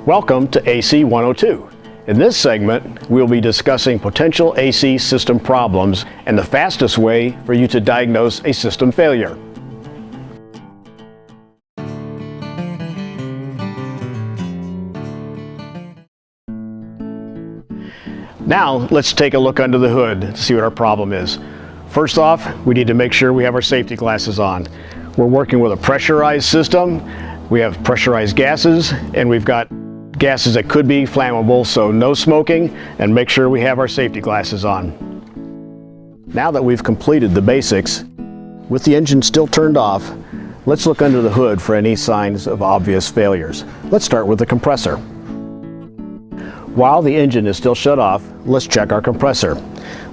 Welcome to AC 102. In this segment, we'll be discussing potential AC system problems and the fastest way for you to diagnose a system failure. Now, let's take a look under the hood to see what our problem is. First off, we need to make sure we have our safety glasses on. We're working with a pressurized system. We have pressurized gases, and we've got gases that could be flammable, so no smoking, and make sure we have our safety glasses on. Now that we've completed the basics, with the engine still turned off, let's look under the hood for any signs of obvious failures. Let's start with the compressor. While the engine is still shut off, let's check our compressor.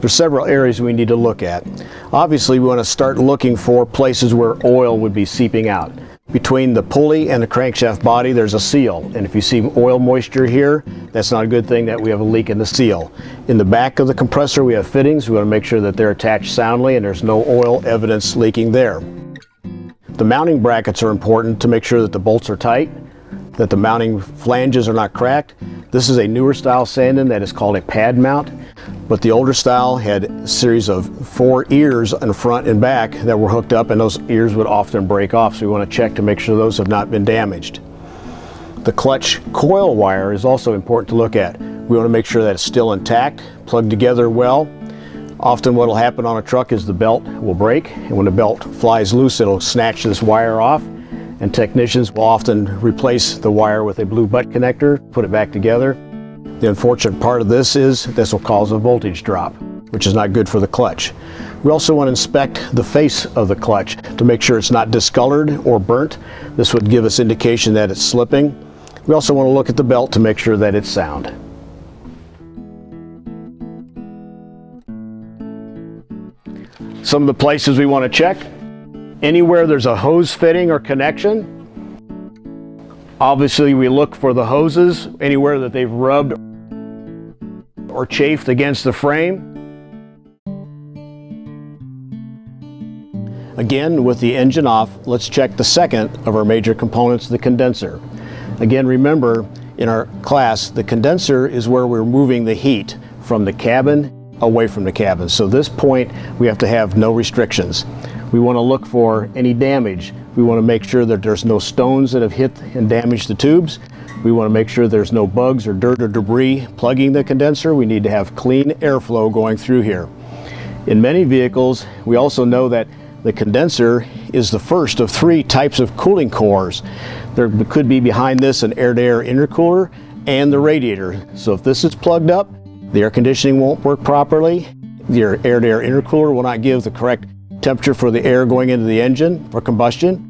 There's several areas we need to look at. Obviously, we want to start looking for places where oil would be seeping out. Between the pulley and the crankshaft body, there's a seal, and if you see oil moisture here, that's not a good thing that we have a leak in the seal. In the back of the compressor, we have fittings. We want to make sure that they're attached soundly and there's no oil evidence leaking there. The mounting brackets are important to make sure that the bolts are tight, that the mounting flanges are not cracked. This is a newer style sanding that is called a pad mount, but the older style had a series of 4 ears in front and back that were hooked up, and those ears would often break off, so we want to check to make sure those have not been damaged. The clutch coil wire is also important to look at. We want to make sure that it's still intact, plugged together well. Often what will happen on a truck is the belt will break, and when the belt flies loose, it'll snatch this wire off, and technicians will often replace the wire with a blue butt connector, put it back together. The unfortunate part of this is this will cause a voltage drop, which is not good for the clutch. We also want to inspect the face of the clutch to make sure it's not discolored or burnt. This would give us indication that it's slipping. We also want to look at the belt to make sure that it's sound. Some of the places we want to check: anywhere there's a hose fitting or connection. Obviously, we look for the hoses anywhere that they've rubbed or chafed against the frame. Again, with the engine off, let's check the second of our major components, the condenser. Again, remember, in our class, the condenser is where we're moving the heat from the cabin away from the cabin. So this point, we have to have no restrictions. We want to look for any damage. We want to make sure that there's no stones that have hit and damaged the tubes. We want to make sure there's no bugs or dirt or debris plugging the condenser. We need to have clean airflow going through here. In many vehicles, we also know that the condenser is the first of 3 types of cooling cores. There could be behind this an air-to-air intercooler and the radiator. So if this is plugged up, the air conditioning won't work properly. Your air-to-air intercooler will not give the correct temperature for the air going into the engine for combustion,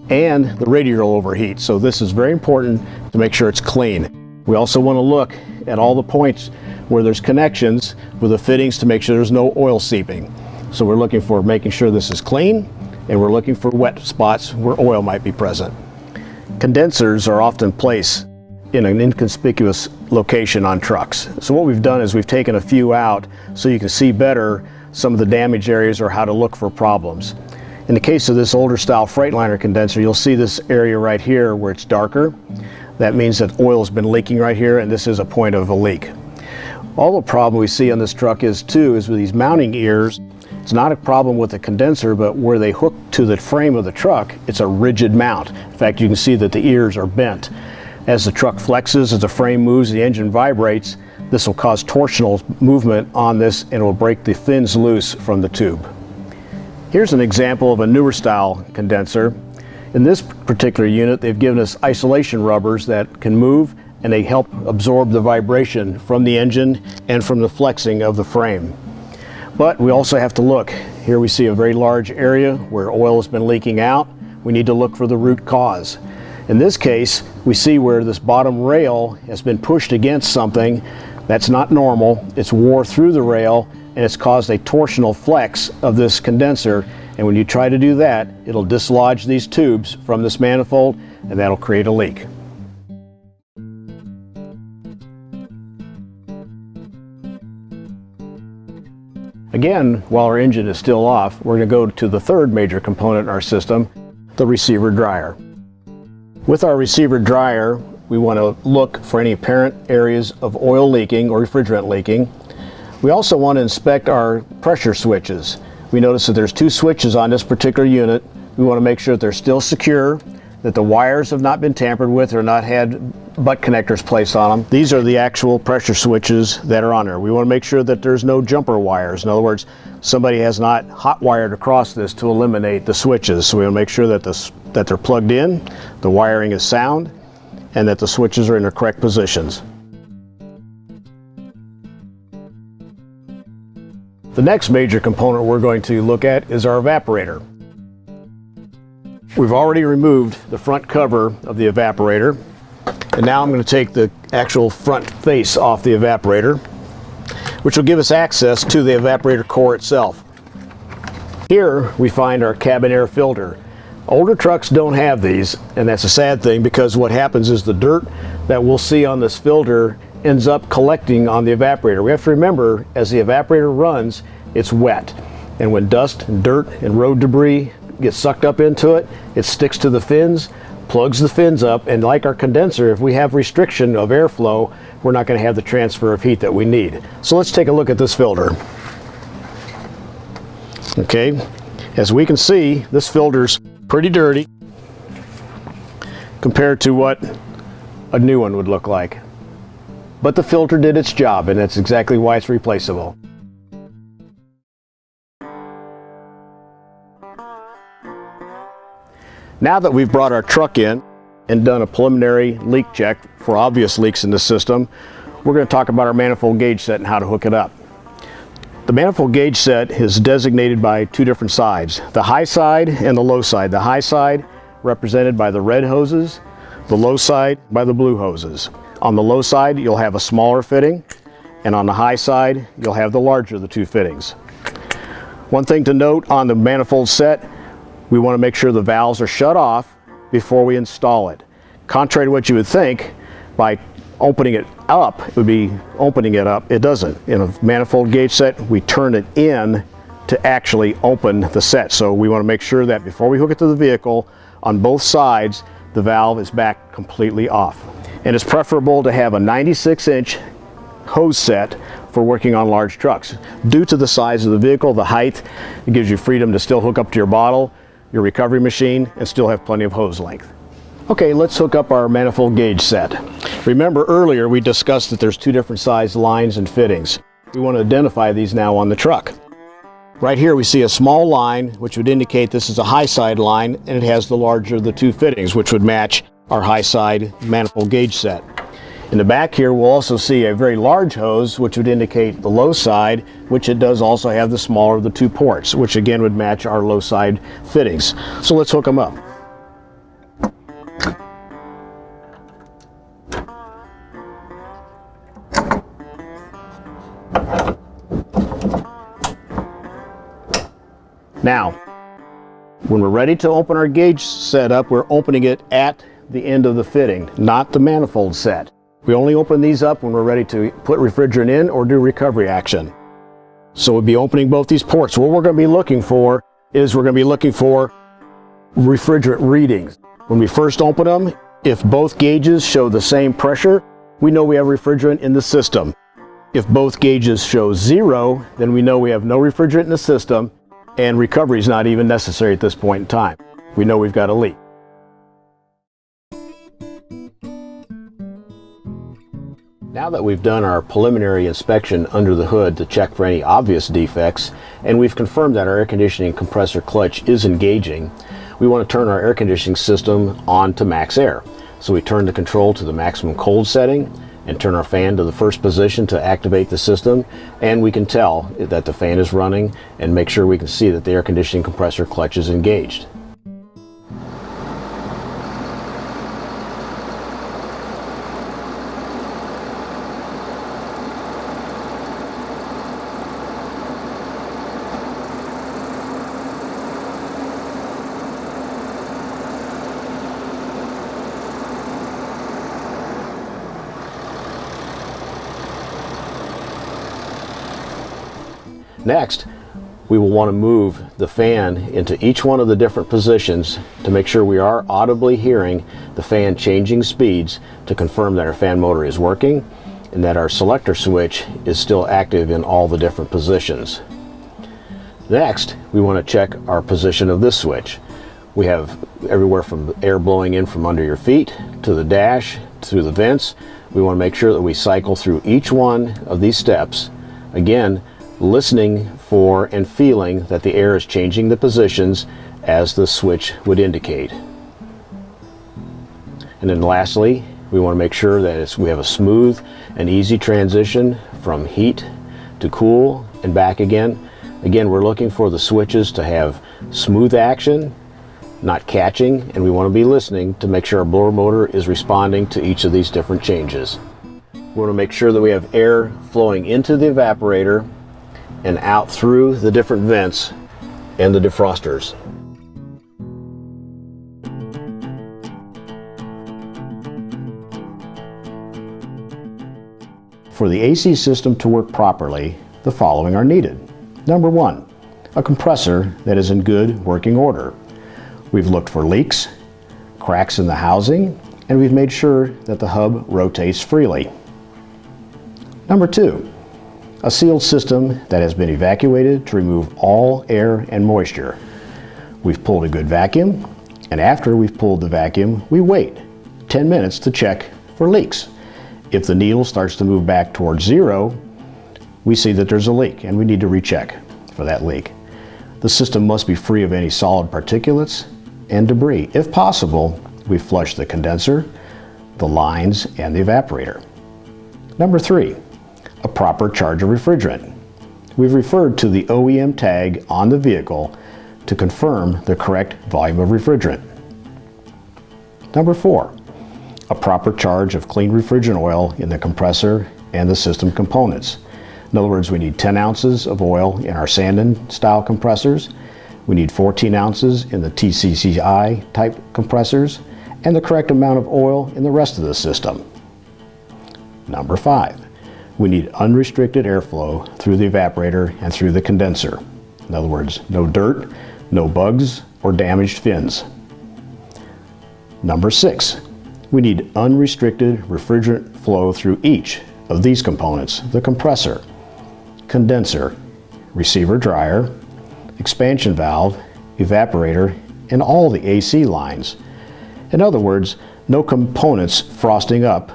and the radiator will overheat. So this is very important to make sure it's clean. We also want to look at all the points where there's connections with the fittings to make sure there's no oil seeping. So we're looking for making sure this is clean, and we're looking for wet spots where oil might be present. Condensers are often placed in an inconspicuous location on trucks. So what we've done is we've taken a few out so you can see better some of the damaged areas or how to look for problems. In the case of this older style Freightliner condenser, you'll see this area right here where it's darker. That means that oil has been leaking right here, and this is a point of a leak. All the problem we see on this truck is with these mounting ears. It's not a problem with the condenser, but where they hook to the frame of the truck, it's a rigid mount. In fact, you can see that the ears are bent. As the truck flexes, as the frame moves, the engine vibrates, this will cause torsional movement on this, and it will break the fins loose from the tube. Here's an example of a newer style condenser. In this particular unit, they've given us isolation rubbers that can move, and they help absorb the vibration from the engine and from the flexing of the frame. But we also have to look. Here we see a very large area where oil has been leaking out. We need to look for the root cause. In this case, we see where this bottom rail has been pushed against something. That's not normal. It's wore through the rail, and it's caused a torsional flex of this condenser. And when you try to do that, it'll dislodge these tubes from this manifold, and that'll create a leak. Again, while our engine is still off, we're going to go to the third major component in our system, the receiver dryer. With our receiver dryer, we want to look for any apparent areas of oil leaking or refrigerant leaking. We also want to inspect our pressure switches. We notice that there's two switches on this particular unit. We want to make sure that they're still secure, that the wires have not been tampered with or not had butt connectors placed on them. These are the actual pressure switches that are on there. We want to make sure that there's no jumper wires. In other words, somebody has not hot wired across this to eliminate the switches. So we want to make sure that they're plugged in, the wiring is sound, and that the switches are in their correct positions. The next major component we're going to look at is our evaporator. We've already removed the front cover of the evaporator, and now I'm going to take the actual front face off the evaporator, which will give us access to the evaporator core itself. Here we find our cabin air filter. Older trucks don't have these, and that's a sad thing, because what happens is the dirt that we'll see on this filter ends up collecting on the evaporator. We have to remember, as the evaporator runs, it's wet, and when dust and dirt and road debris gets sucked up into it, it sticks to the fins, plugs the fins up, and like our condenser, if we have restriction of airflow, we're not going to have the transfer of heat that we need. So let's take a look at this filter. Okay, as we can see, this filter's pretty dirty compared to what a new one would look like. But the filter did its job, and that's exactly why it's replaceable. Now that we've brought our truck in and done a preliminary leak check for obvious leaks in the system, we're going to talk about our manifold gauge set and how to hook it up. The manifold gauge set is designated by two different sides, the high side and the low side. The high side represented by the red hoses, the low side by the blue hoses. On the low side, you'll have a smaller fitting, and on the high side, you'll have the larger of the two fittings. One thing to note on the manifold set, we want to make sure the valves are shut off before we install it. Contrary to what you would think, by opening it up, it would be opening it up. It doesn't. In a manifold gauge set, we turn it in to actually open the set. So we want to make sure that before we hook it to the vehicle, on both sides, the valve is back completely off. And it's preferable to have a 96-inch hose set for working on large trucks. Due to the size of the vehicle, the height, it gives you freedom to still hook up to your bottle, your recovery machine, and still have plenty of hose length. Okay, let's hook up our manifold gauge set. Remember earlier we discussed that there's two different size lines and fittings. We want to identify these now on the truck. Right here we see a small line which would indicate this is a high side line, and it has the larger of the two fittings, which would match our high side manifold gauge set. In the back here we'll also see a very large hose which would indicate the low side, which it does also have the smaller of the two ports, which again would match our low side fittings. So let's hook them up. Now, when we're ready to open our gauge setup, we're opening it at the end of the fitting, not the manifold set. We only open these up when we're ready to put refrigerant in or do recovery action. So we'll be opening both these ports. What we're going to be looking for is refrigerant readings. When we first open them, if both gauges show the same pressure, we know we have refrigerant in the system. If both gauges show 0, then we know we have no refrigerant in the system, and recovery is not even necessary at this point in time. We know we've got a leak. Now that we've done our preliminary inspection under the hood to check for any obvious defects, and we've confirmed that our air conditioning compressor clutch is engaging, we want to turn our air conditioning system on to max air. So we turn the control to the maximum cold setting and turn our fan to the first position to activate the system, and we can tell that the fan is running and make sure we can see that the air conditioning compressor clutch is engaged. Next, we will want to move the fan into each one of the different positions to make sure we are audibly hearing the fan changing speeds to confirm that our fan motor is working and that our selector switch is still active in all the different positions. Next, we want to check our position of this switch. We have everywhere from air blowing in from under your feet to the dash, through the vents. We want to make sure that we cycle through each one of these steps. Again, listening for and feeling that the air is changing the positions as the switch would indicate. And then lastly, we want to make sure that we have a smooth and easy transition from heat to cool and back again. Again, we're looking for the switches to have smooth action, not catching, and we want to be listening to make sure our blower motor is responding to each of these different changes. We want to make sure that we have air flowing into the evaporator and out through the different vents and the defrosters. For the AC system to work properly, the following are needed. Number one, a compressor that is in good working order. We've looked for leaks, cracks in the housing, and we've made sure that the hub rotates freely. Number two, a sealed system that has been evacuated to remove all air and moisture. We've pulled a good vacuum, and after we've pulled the vacuum, we wait 10 minutes to check for leaks. If the needle starts to move back towards zero, we see that there's a leak and we need to recheck for that leak. The system must be free of any solid particulates and debris. If possible, we flush the condenser, the lines, and the evaporator. Number three, a proper charge of refrigerant. We've referred to the OEM tag on the vehicle to confirm the correct volume of refrigerant. Number four, a proper charge of clean refrigerant oil in the compressor and the system components. In other words, we need 10 ounces of oil in our Sandon style compressors. We need 14 ounces in the TCCI type compressors, and the correct amount of oil in the rest of the system. Number five, we need unrestricted airflow through the evaporator and through the condenser. In other words, no dirt, no bugs, or damaged fins. Number six, we need unrestricted refrigerant flow through each of these components: the compressor, condenser, receiver dryer, expansion valve, evaporator, and all the AC lines. In other words, no components frosting up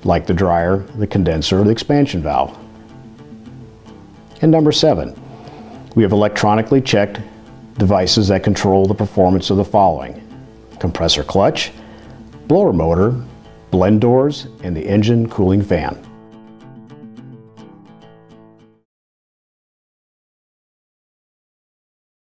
like the dryer, the condenser, or the expansion valve. And number seven, we have electronically checked devices that control the performance of the following: compressor clutch, blower motor, blend doors, and the engine cooling fan.